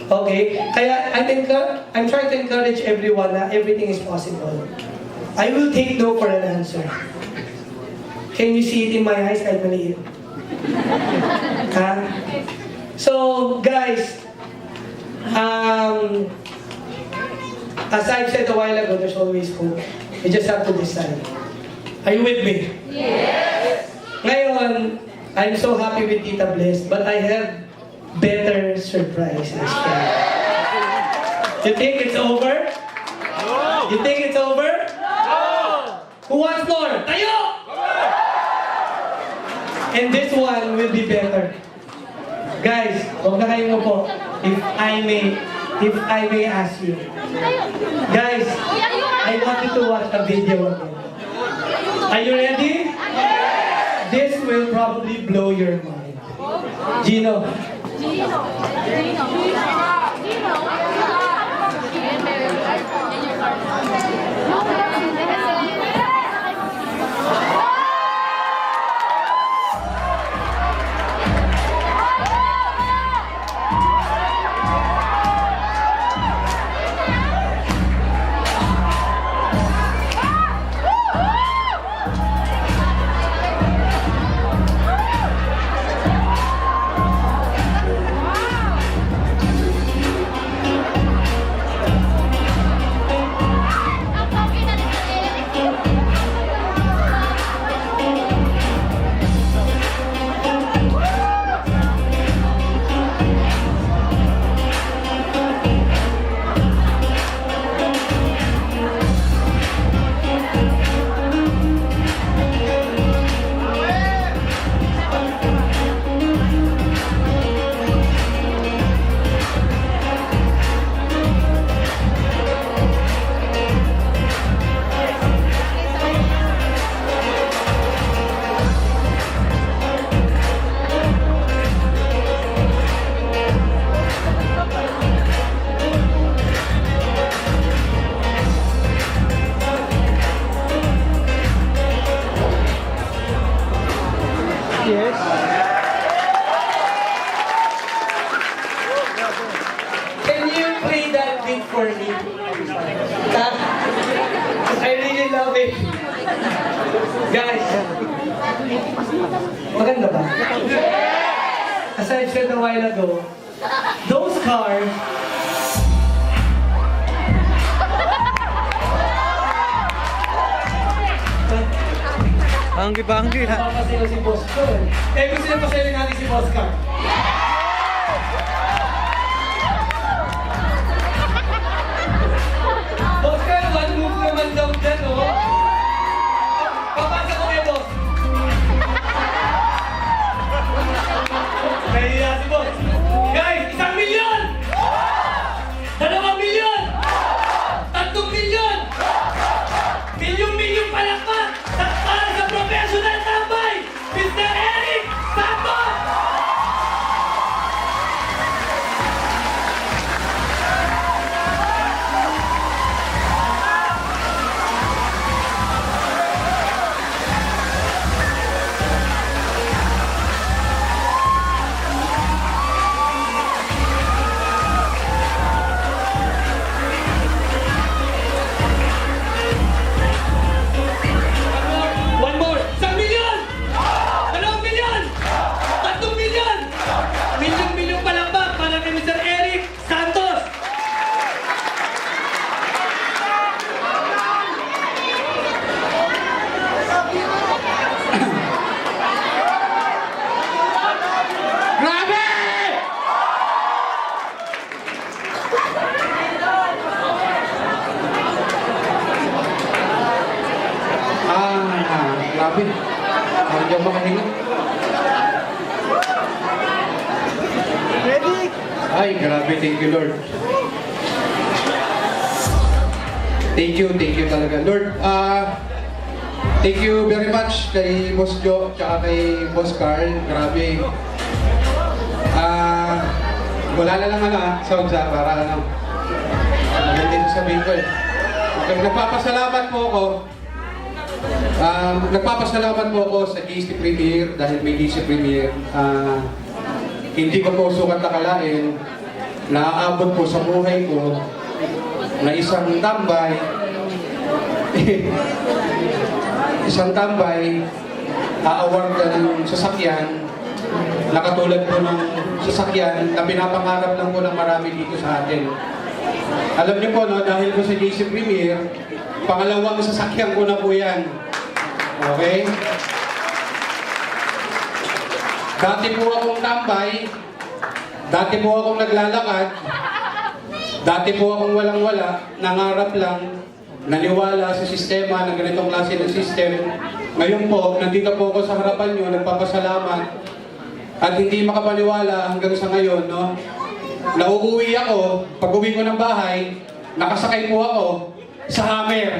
Okay? Kaya I'm trying to encourage everyone na everything is possible. I will take no for an answer. Can you see it in my eyes kahit maliit? Ha? So, guys, as I've said a while ago, there's always hope. You just have to decide. Are you with me? Yes! Ngayon, I'm so happy with Tita Bliss, but I have better surprises for you. You think it's over? No! You think it's over? No! Who wants more? Tayo! And this one will be better. Guys, huwag na kayong upo. If I may ask you. Guys, I want you to watch a video again. Are you ready? This will probably blow your mind. Gino. Yes. Can you play that beat for me? I really love it. Guys, maganda ba? As I said a while ago, those cars Banggi-banggi ha. papasilo si Boss Car. Gusto niyo pasilo natin si Boss Car. Boss Car, one move naman daw dyan, oh. Papasok ko kayo, Boss. Nahiya si Boss. Guys, 1 milyon! 2 milyon! 3 milyon! Milyong-milyong palakpak! Para sa professional tambay, Mr. Eric Santos! One more! 1 milyon! 2 milyon! 3 milyon! Milyong-milyong palakpak para kay Mr. Eric Santos! Grabe! Grabe. Parang dyan makahinga. Ready? Ay, grabe. Thank you, Lord. Thank you talaga. Lord, thank you very much kay Boss Joe, tsaka kay Boss Carl. Grabe. Wala na lang sound sa para maganda yung sabihin ko eh. Nagpapasalamat po ako sa GC Premier dahil may GC Premier. Hindi ko po sukat nakalain naaabot po sa buhay ko na isang tambay, aaward ka ng sasakyan na katulad po ng sasakyan na pinapangarap lang po ng marami dito sa atin. Alam niyo po, no, dahil po sa JC Premier, pangalawang sasakyan ko na po yan. Okay? Dati po akong tambay, dati po akong naglalakad, dati po akong walang-wala, nangarap lang, naniwala sa sistema ng ganitong klase ng system. Ngayon po, nandito po ako sa harapan nyo, nagpapasalamat, at hindi makapaniwala hanggang sa ngayon, no? Nauuwi ako, pag uwi ko ng bahay, nakasakay po ako sa Hammer.